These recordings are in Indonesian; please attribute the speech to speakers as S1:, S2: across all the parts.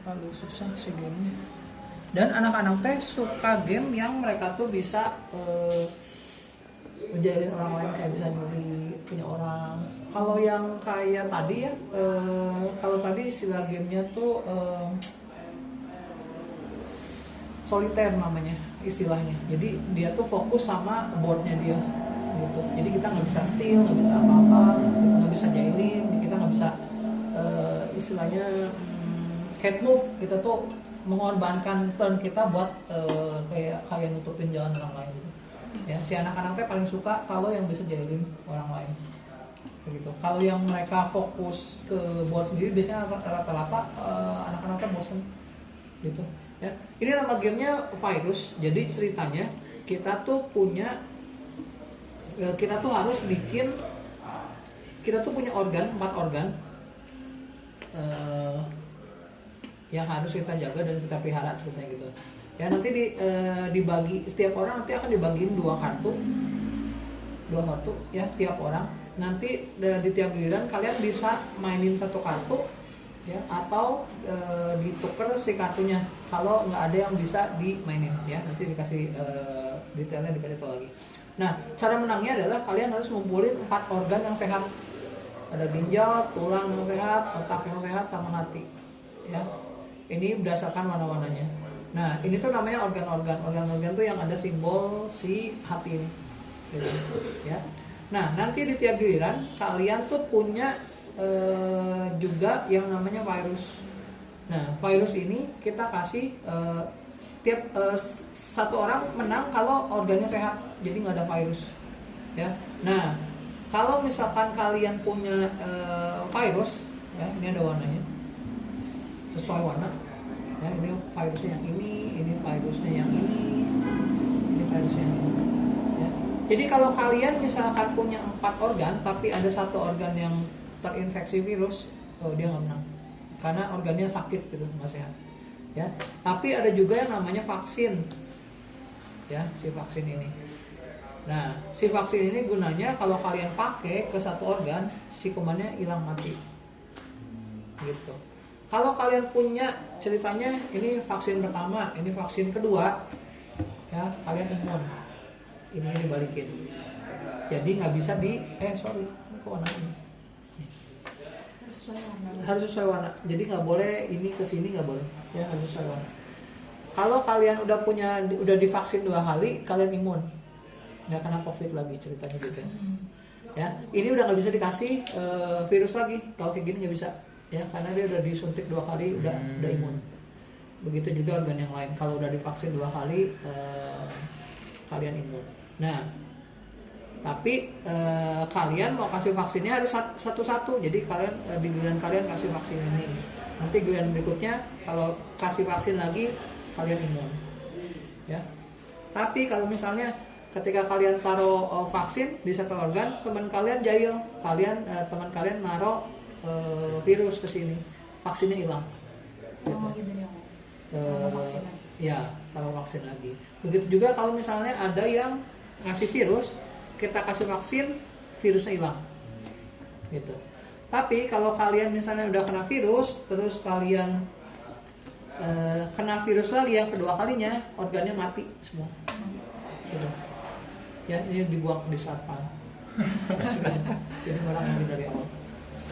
S1: terlalu susah sih gamenya. Dan anak-anak teh suka game yang mereka tuh bisa ngejailin orang lain, kayak bisa nyuri punya orang. Kalau yang kayak tadi ya, kalau tadi istilah gamenya tuh solitaire namanya istilahnya. Jadi dia tuh fokus sama boardnya dia gitu. Jadi kita nggak bisa steal, nggak bisa apa-apa, gitu, nggak bisa jailin, kita nggak bisa istilahnya head move. Kita tuh mengorbankan turn kita buat kayak nutupin jalan orang lain gitu. Ya, si anak-anaknya paling suka kalau yang bisa jailin orang lain gitu. Kalau yang mereka fokus ke board sendiri biasanya rata-rata anak-anaknya bosen gitu ya. Ini nama gamenya Virus. Jadi ceritanya kita tuh harus bikin, kita tuh punya 4 organ yang harus kita jaga dan kita pelihara ceritanya gitu ya. Nanti dibagi, setiap orang nanti akan dibagiin 2 kartu ya tiap orang. Nanti di tiap giliran kalian bisa mainin 1 kartu ya, atau ditukar si kartunya kalau nggak ada yang bisa dimainin ya. Nanti dikasih detailnya, dikasih tahu lagi. Nah, cara menangnya adalah kalian harus ngumpulin 4 organ yang sehat. Ada ginjal, tulang yang sehat, otak yang sehat, sama hati ya. Ini berdasarkan warna-warnanya. Nah, ini tuh namanya organ-organ. Organ-organ tuh yang ada simbol si hati ini gitu, ya. Nah, nanti di tiap giliran kalian tuh punya juga yang namanya virus. Nah, virus ini kita kasih tiap 1 orang menang kalau organnya sehat, jadi nggak ada virus ya. Nah, kalau misalkan kalian punya virus ya, ini ada warnanya sesuai warna ya. Ini virusnya yang ini virusnya yang ini virusnya yang ini ya. Jadi kalau kalian misalkan punya 4 organ tapi ada 1 organ yang terinfeksi virus, dia nggak menang karena organnya sakit gitu, nggak sehat ya. Tapi ada juga yang namanya vaksin ya, si vaksin ini. Nah, si vaksin ini gunanya kalau kalian pakai ke 1 organ, si kumannya hilang, mati gitu. Kalau kalian punya, ceritanya ini vaksin pertama, ini vaksin kedua ya, kalian imun, ini dibalikin, jadi nggak bisa kok warna ini harus sesuai warna. Jadi nggak boleh ini ke sini, nggak boleh ya, harus sesuai warna. Kalau kalian udah divaksin 2 kali, kalian imun, nggak kena COVID lagi, ceritanya gitu ya. Ini udah nggak bisa dikasih virus lagi kalau kayak gini, nggak bisa ya, karena dia udah disuntik 2 kali, udah imun. Begitu juga organ yang lain, kalau udah divaksin 2 kali kalian imun. Nah, tapi kalian mau kasih vaksinnya harus satu-satu. Jadi kalian di giliran kalian kasih vaksin ini, nanti giliran berikutnya kalau kasih vaksin lagi kalian imun ya. Tapi kalau misalnya ketika kalian taruh vaksin di 1 organ, teman kalian jahil, teman kalian naruh virus ke sini, vaksinnya hilang gitu. Ya, taruh vaksin lagi. Begitu juga kalau misalnya ada yang ngasih virus, kita kasih vaksin, virusnya hilang gitu. Tapi kalau kalian misalnya udah kena virus, terus kalian kena virus lagi yang kedua kalinya, organnya mati semua gitu ya. Ini dibuang di satpam. Jadi orang mati dari awal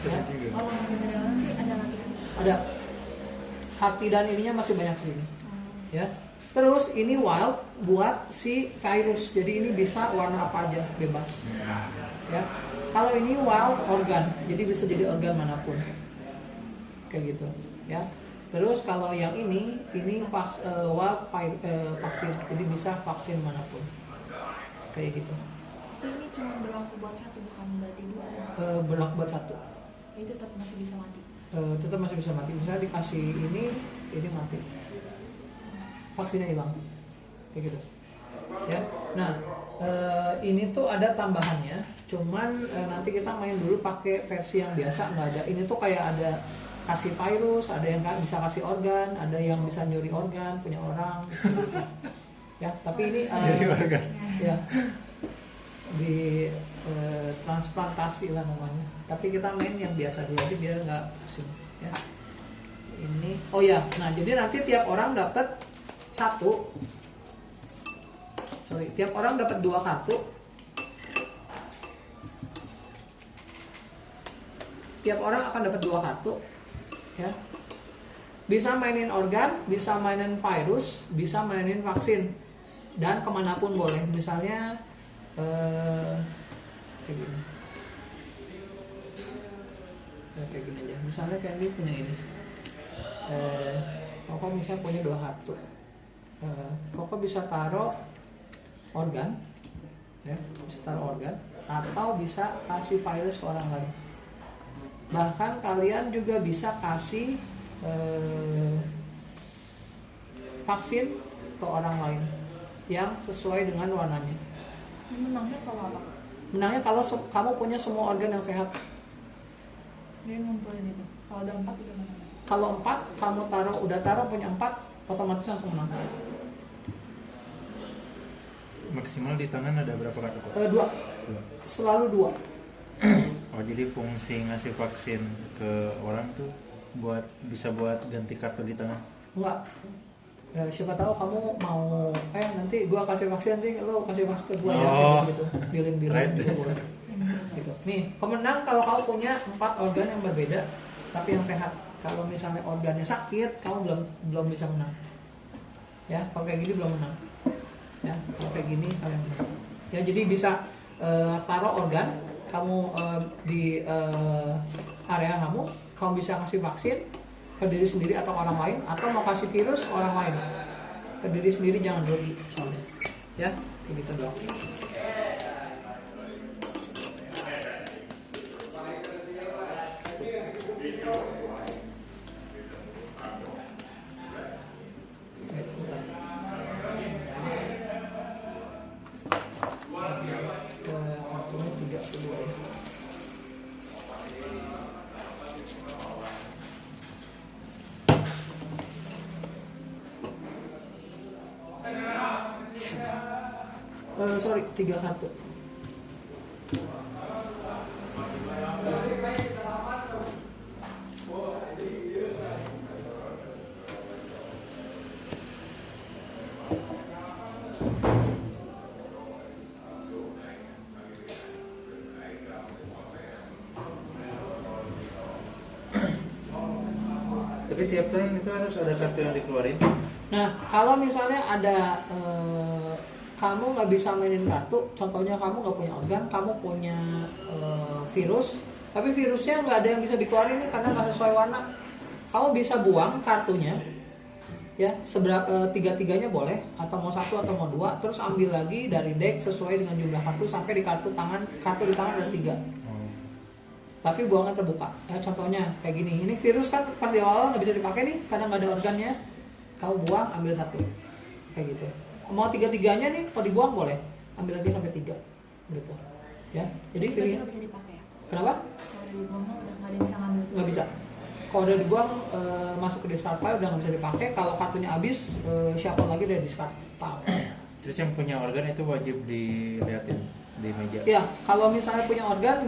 S1: ya.
S2: Mati dari awal nanti ada latihan.
S1: Ada hati dan ininya masih banyak ini ya. Terus ini wild buat si virus, jadi ini bisa warna apa aja, bebas ya. Kalau ini wild organ, jadi bisa jadi organ manapun kayak gitu ya. Terus kalau yang ini wild vaksin, jadi bisa vaksin manapun kayak gitu.
S2: Ini cuma berlaku buat 1, bukan berarti 2.
S1: Berlaku buat 1.
S2: Itu tetap masih bisa mati.
S1: Tetap masih bisa mati. Misalnya dikasih ini mati, vaksinnya hilang kayak gitu ya. Nah, ini tuh ada tambahannya, cuman nanti kita main dulu pakai versi yang biasa, nggak ada. Ini tuh kayak ada kasih virus, ada yang bisa kasih organ, ada yang bisa nyuri organ punya orang gitu. Ya, tapi ini ya di transplantasi lah namanya. Tapi kita main yang biasa dulu aja biar nggak pusing ya. Ini, oh ya, nah jadi nanti tiap orang dapat tiap orang dapat 2 kartu. Tiap orang akan dapat 2 kartu, ya. Bisa mainin organ, bisa mainin virus, bisa mainin vaksin, dan kemanapun boleh. Misalnya kayak gini, kayak gini aja. Misalnya kayak ini punya ini. Koko misalnya punya 2 kartu. Koko bisa taruh organ, ya, bisa taruh organ, atau bisa kasih virus ke orang lain. Bahkan kalian juga bisa kasih vaksin ke orang lain yang sesuai dengan warnanya.
S2: Menangnya kalau apa?
S1: Menangnya kalau kamu punya semua organ yang sehat.
S2: Dia ngumpulin itu. Kalau ada 4 itu menang.
S1: Kalau 4 kamu udah taruh punya 4, otomatis langsung menang.
S3: Maksimal di tangan ada berapa kartu?
S1: 2. Selalu 2.
S3: Oh, jadi fungsi ngasih vaksin ke orang tuh bisa buat ganti kartu di tangan?
S1: Enggak. Siapa tahu kamu mau nanti gua kasih vaksin, nanti lo kasih vaksin ke gua ya, kayak gitu. Dealing gitu boleh. Gitu. Nih, pemenang kalau kamu punya 4 organ yang berbeda tapi yang sehat. Kalau misalnya organnya sakit, kamu belum bisa menang. Ya, kalau kayak gini belum menang. Ya, kalau kayak gini kalian menang. Ya, jadi bisa taruh organ kamu di area kamu bisa kasih vaksin ke diri sendiri atau orang lain, atau mau kasih virus ke orang lain. Ke diri sendiri jangan rugi soalnya. Ya, begitu doang. Sorry, 3 kartu.
S3: Tapi tiap turun itu harus ada kartu yang dikeluarin.
S1: Nah, kalau misalnya ada kamu nggak bisa mainin kartu, contohnya kamu nggak punya organ, kamu punya virus, tapi virusnya nggak ada yang bisa dikeluarin nih karena nggak sesuai warna. Kamu bisa buang kartunya, ya, tiga-tiganya boleh, atau mau 1 atau mau 2, terus ambil lagi dari deck sesuai dengan jumlah kartu sampai di kartu di tangan ada 3. Tapi buangan terbuka. Ya, contohnya kayak gini. Ini virus kan pas di awal nggak bisa dipakai nih karena nggak ada organnya. Kamu buang, ambil 1, kayak gitu. Mau 3-tiganya nih, kalau dibuang boleh, ambil lagi sampai 3, gitu. Ya, jadi
S2: Itu
S1: pilih.
S2: nggak bisa dipakai ya?
S1: Kenapa?
S2: Kalau dibuang udah nggak ada yang bisa ngambil.
S1: Nggak bisa. Kalau udah dibuang masuk ke discard pile udah nggak bisa dipakai. Kalau kartunya habis, shuffle lagi dari discard pile.
S3: Terus yang punya organ itu wajib diliatin di meja.
S1: Ya, kalau misalnya punya organ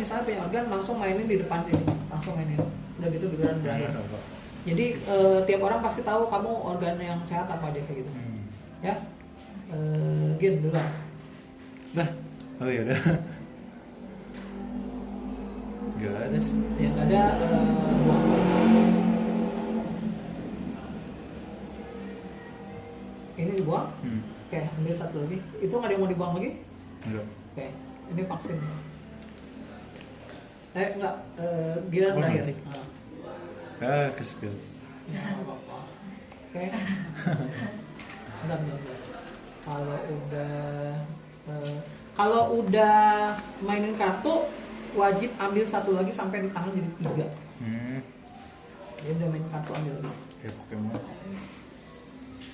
S1: langsung mainin di depan sini, langsung mainin. Udah gitu giliran berakhir. Jadi tiap orang pasti tahu kamu organ yang sehat apa aja kayak gitu. Ya, game dulu.
S3: Dah, oh ya udah. Gak ada sih.
S1: Yang ada buang. Ini dibuang. Oke, ambil 1 lagi. Itu nggak ada yang mau dibuang lagi?
S3: Enggak.
S1: Oke, ini vaksin. Enggak, giliran
S3: Oh,
S1: berakhir.
S3: nanti. Kespil.
S1: Ya, nggak apa-apa. Oke. Bentar. Kalau udah mainin kartu, wajib ambil 1 lagi sampai di tangan jadi 3. Jadi udah main kartu ambil lagi.
S3: Kayak Pokemon.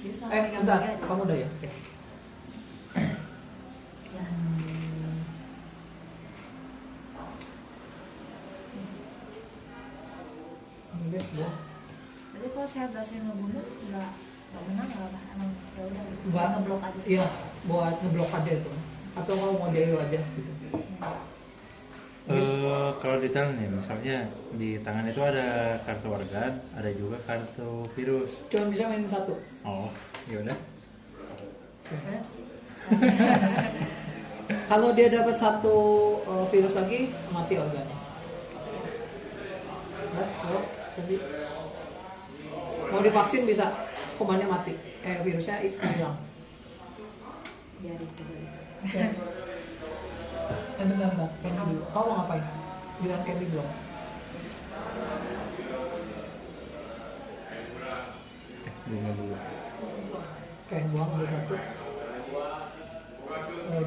S2: Bisa
S1: Bentar, kamu udah ya? Oke.
S2: Ya.
S1: Ini dua.
S2: Berarti kalau saya berhasil ngebunuh nggak menang nggak apa? Emang ya udah
S1: Nggak.
S2: ngeblok aja.
S1: Iya, buat ngeblok aja itu. Atau kalau mau jayo aja gitu.
S3: Kalau detail nih, misalnya di tangan itu ada kartu organ, ada juga kartu virus.
S1: Cuma bisa mainin satu.
S3: Oh, ya udah.
S2: Hah?
S1: Kalau dia dapat satu virus lagi, mati organnya. Ya, kalau tadi mau divaksin bisa, kumannya mati, virusnya hilang.
S2: Biarin dulu.
S1: Bentar, Candy dulu. Kau mau ngapain? Bilang Candy belum.
S3: Bunga dulu.
S1: Oke, buang dulu satu.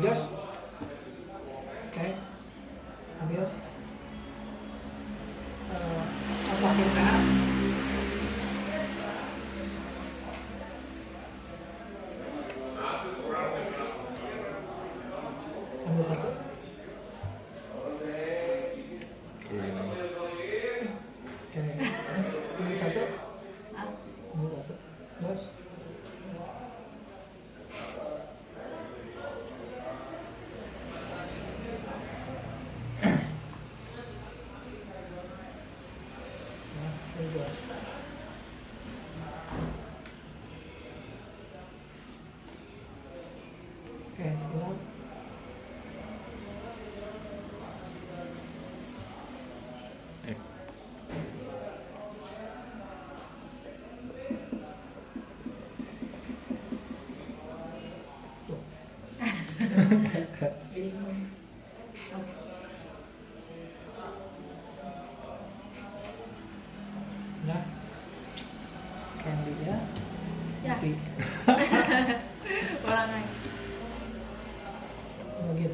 S1: Jos. Oke. Ambil. Pakai sehat. Ambil satu.
S3: Oke.
S1: Oke. Ambil satu.
S2: Ah,
S1: Ambil satu. Jos. Ya, ambil Jos. Oke, hilang.
S3: Eh,
S1: Tuh.
S2: bingung. Oh,
S1: Nah, Candy ya.
S2: ya,
S1: Mati.
S2: orang lain.
S1: Login.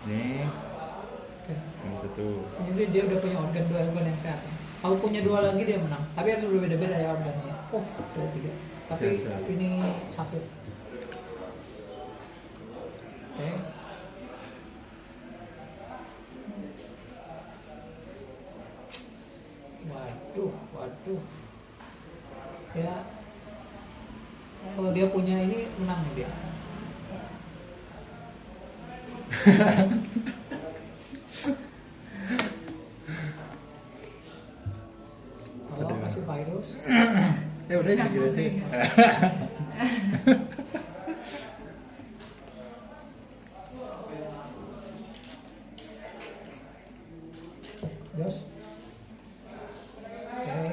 S3: nih,
S1: Oke.
S3: yang satu.
S1: Jadi dia udah punya dua organ yang sehat. Kalau punya dua lagi dia menang. Tapi harus berbeda-beda ya organnya. Oh, ada tiga. Tapi
S3: Sehat.
S1: ini sakit. Oke. Waduh. Ya, kalau dia punya ini menang nih dia. Kalau
S3: Ada.
S1: masih virus,
S3: Ya udah dijelasin.
S1: Jos. Oke.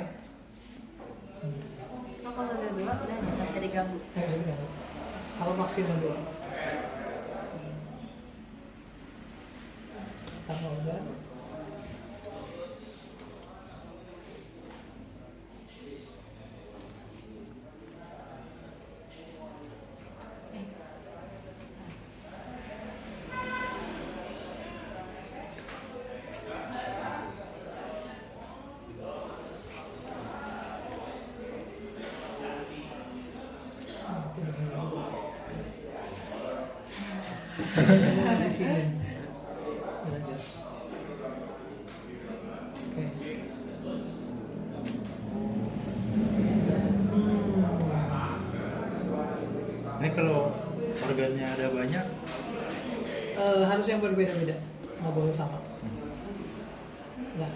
S2: Oh, kalau udah dua udah nggak bisa diganggu.
S1: Nggak bisa diganggu. Kalau vaksin ada dua. Tambah organ. Di sini. Lanjut. Oke.
S3: Ini kalau organnya ada banyak,
S1: Harus yang berbeda-beda, nggak boleh sama. Ya.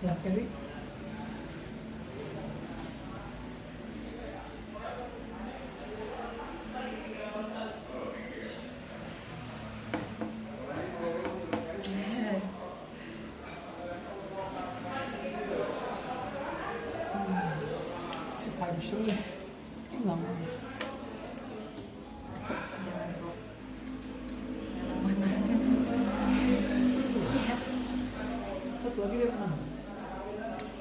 S1: Ya, Kelly. Si virus dulu. Hilang.
S2: Jangan kok.
S1: Satu lagi dia menang.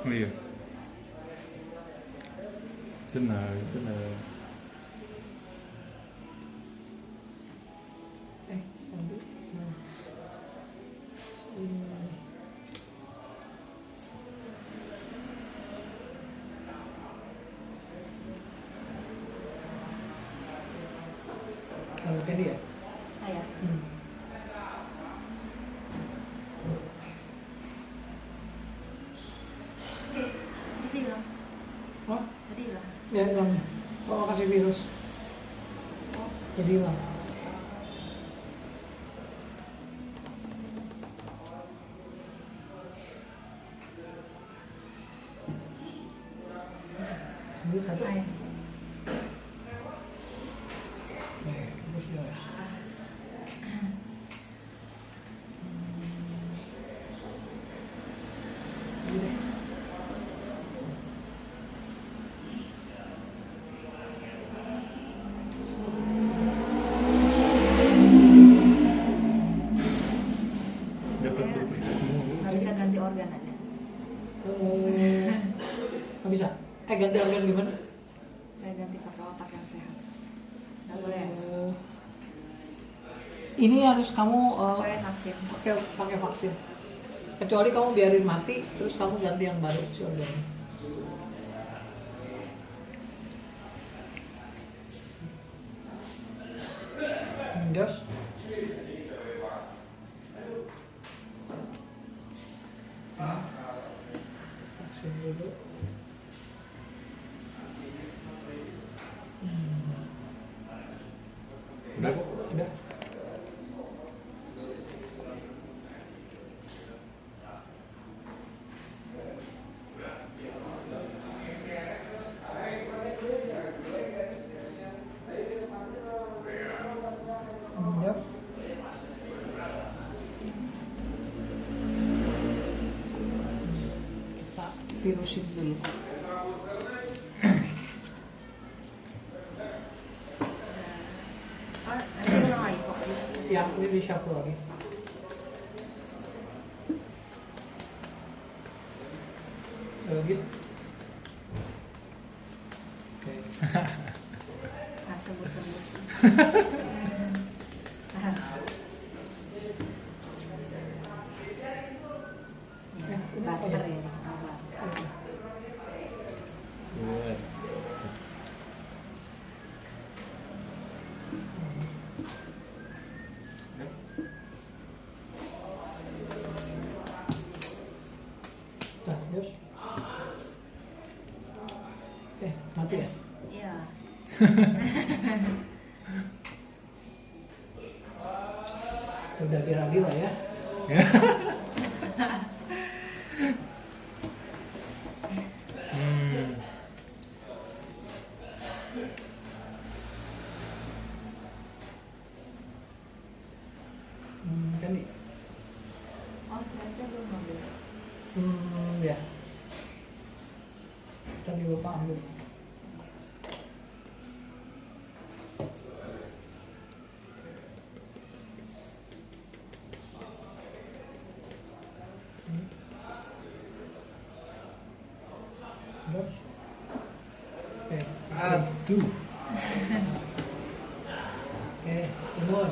S3: oh iya. Tenang.
S1: Lanjut. Nah. Ini. dia hilang. Kalau kasih virus, jadi hilang. Ini satu.
S2: Ayo.
S1: Terus ya. Ini deh.
S3: Dapat
S2: Saya
S3: berpikir.
S2: nggak bisa ganti organ aja.
S1: Nggak bisa. Ganti organ gimana?
S2: Saya ganti pakai otak yang sehat. Nggak boleh ya?
S1: Ini harus kamu
S2: Pakai vaksin.
S1: pakai vaksin. Kecuali kamu biarin mati, terus kamu ganti yang baru si organnya. Jos. Vaksin dulu. Udah, udah. Yep. Kita virusin dulu.
S2: Oh, nanti ulang lagi kok.
S1: Ya, ini di shuffle lagi. Lagi. Oke.
S2: Nah, sebut-sebut. Tahan. Ya, barter ya. Barter.
S3: Buat.
S1: Nah, Yos. Mati ya?
S2: Iya.
S1: Udah biar adil lah ya.
S3: Hmm.
S1: Kan nih.
S2: Oh, saya belum ambil.
S1: Ya. Tadi Bapak ambil. Yos. Oke.
S3: Aduh.
S1: Oke, imun.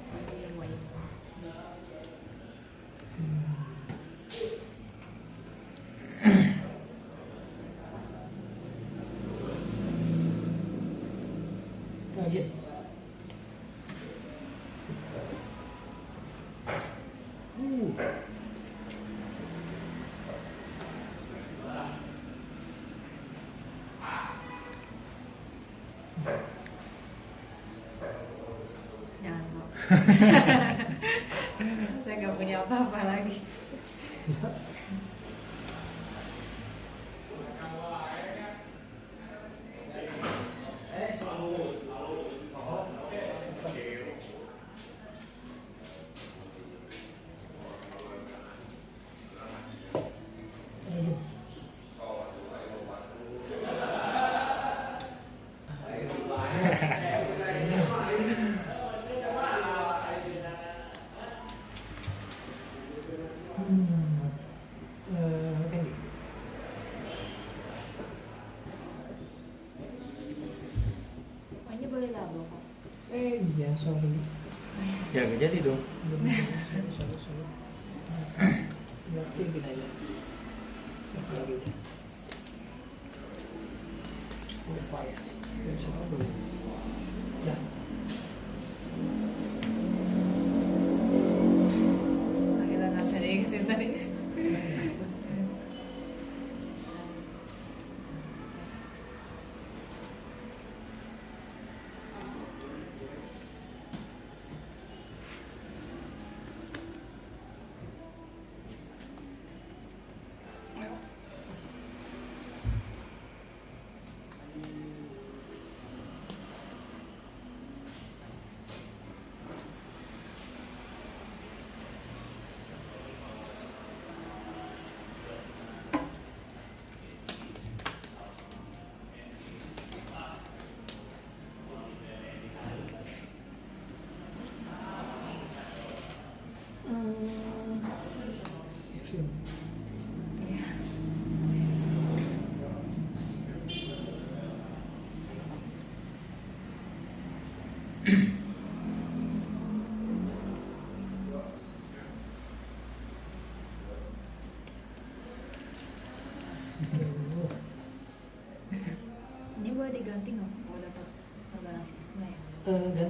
S2: Saya wise.
S1: Lagi.
S2: Jangan kok. Saya nggak punya apa-apa lagi.
S1: Lagi. Candy.
S2: Oh, ini boleh double kok.
S1: Iya, sorry.
S3: Ya gak jadi dong.
S1: Sorry. Berarti gini aja. Satu lagi aja. Lupa ya. Ya, satu dulu. Ya.
S2: Kita nggak usah diingetin tadi.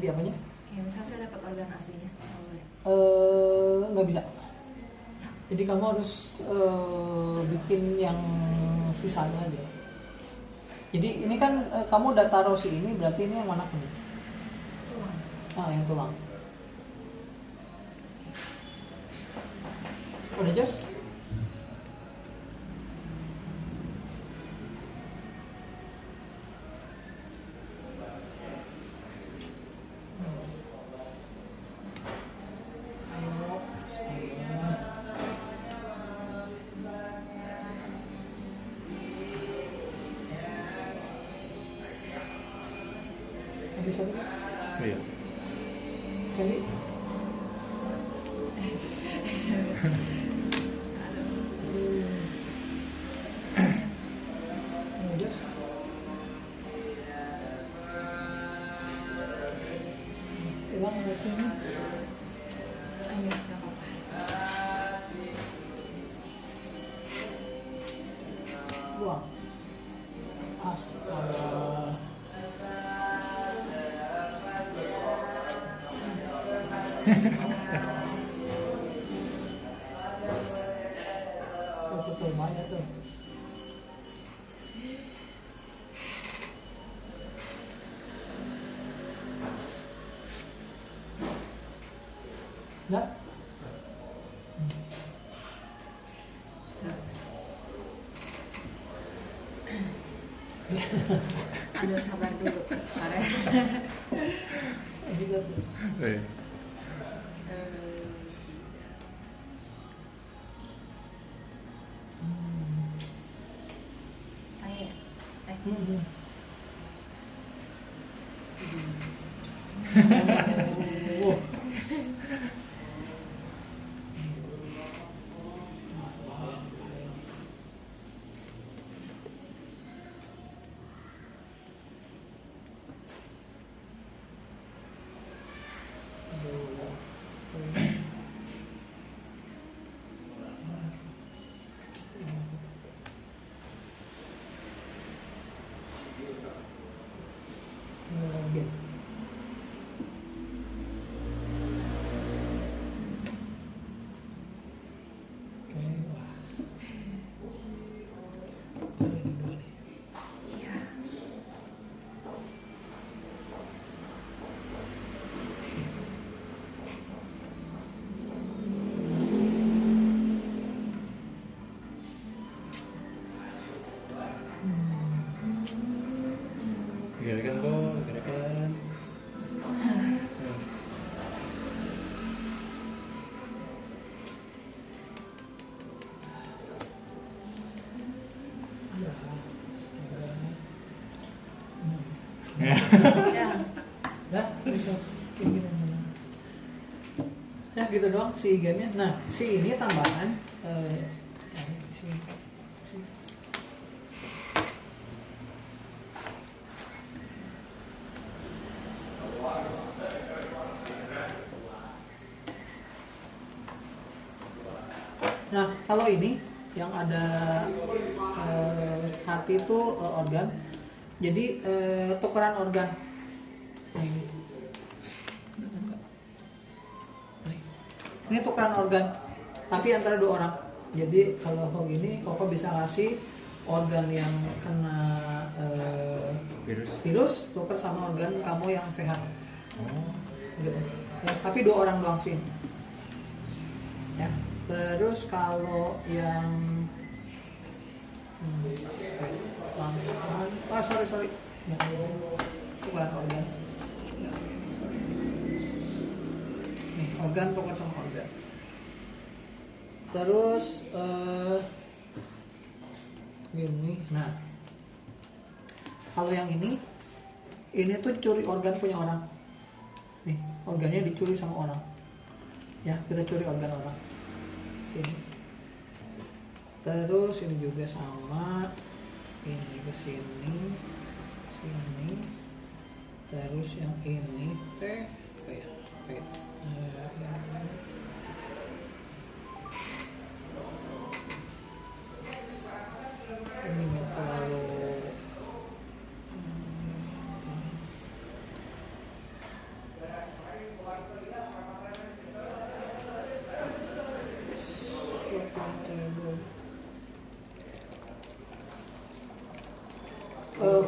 S1: ganti apanya?
S2: Ya misal saya dapat organ aslinya, nggak boleh.
S1: Nggak bisa. Jadi kamu harus bikin yang sisanya aja. Jadi ini kan kamu udah taruh si ini, berarti ini yang mana nih?
S2: Tulang.
S1: Ah, yang tulang. Udah Jos? Habis satu kan?
S3: Oh iya.
S1: Ganti. Jos. Hilang berarti ini.
S2: Iya, nggak apa-apa.
S1: Buang. Astaga. Tuh banyak tuh. Nggak?
S2: Aduh, sabar dulu. Sabar.
S1: Bisa tuh.
S3: Oh iya.
S2: Saya.
S1: Hmm. Oh. Lagi. Oke, wah. Ini dua nih.
S2: Iya.
S3: Gerakan kok, gerakan.
S1: Ya, astaga.
S2: Ya.
S1: Nah, gitu. Kayak gini. Ya gitu doang si gamenya. Nah, si ini tambahan si Nah, kalau ini yang ada hati itu organ. Jadi tukeran organ. Nah, ini. Ini tukeran organ, tapi antara dua orang. Jadi kalau gini, Koko bisa ngasih organ yang kena virus tuker sama organ kamu yang sehat.
S3: Oh.
S1: Gitu. Ya, tapi dua orang doang sih. Ya. Terus kalau yang sorry. Ya, tukeran organ. Nih, organ tuker sama organ. Terus gini. Nah, kalau yang ini tuh curi organ punya orang. Nih, organnya dicuri sama orang. Ya, kita curi organ orang. Ini. Terus ini juga sama. Ini ke sini. Terus yang ini ini nggak terlalu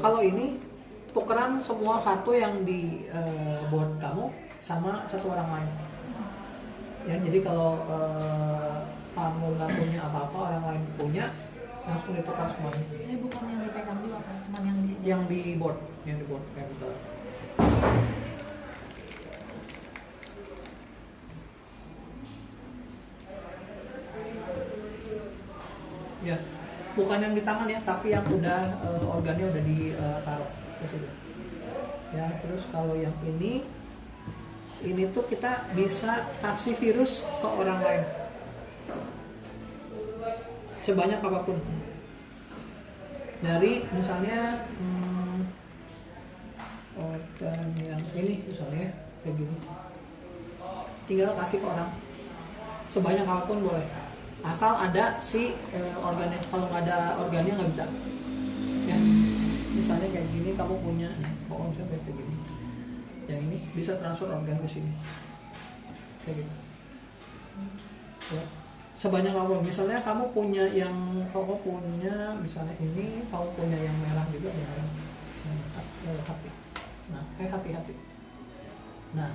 S1: kalau ini tukeran semua kartu yang di board kamu sama satu orang lain. Ya, jadi kalau kamu nggak punya apa-apa, orang lain punya, langsung ditukar semuanya.
S2: Bukan yang dipegang juga kan, cuman yang di sini.
S1: Yang di board kayak gitu. Ya, bukan yang di tangan ya, tapi yang udah organnya udah ditaruh ke situ. Ya, terus kalau yang ini tuh kita bisa kasih virus ke orang lain sebanyak apapun. Dari misalnya organ yang ini misalnya kayak gini, tinggal kasih ke orang sebanyak apapun boleh, asal ada si organnya. Kalau nggak ada organnya nggak bisa. Ya, misalnya kayak gini kamu punya, kalau misalnya kayak gini, yang ini bisa transfer organ ke sini, kayak gitu. Ya, sebanyak apapun. Misalnya kamu punya misalnya ini, kamu punya yang merah juga, yang hati. Nah, hati. Nah,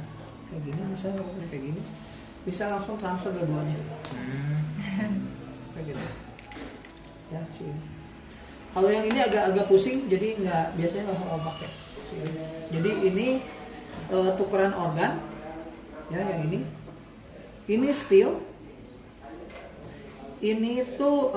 S1: kayak gini misalnya kamu punya kayak gini, bisa langsung transfer dua-duanya. Kayak gitu. Ya, sini. Kalau yang ini agak pusing, jadi biasanya nggak mau pakai. Jadi ini tukeran organ, ya yang ini steel, ini tuh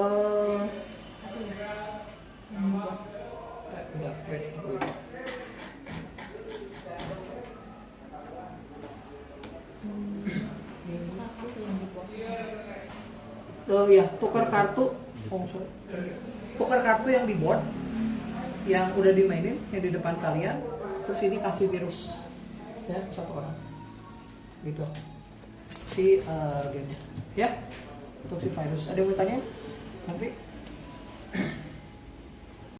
S1: ya tukar kartu, tukar kartu yang di board, yang udah dimainin, yang di depan kalian, terus ini kasih virus, ya satu orang, gitu, si gamenya, ya, untuk si virus. Ada yang mau tanya? Nanti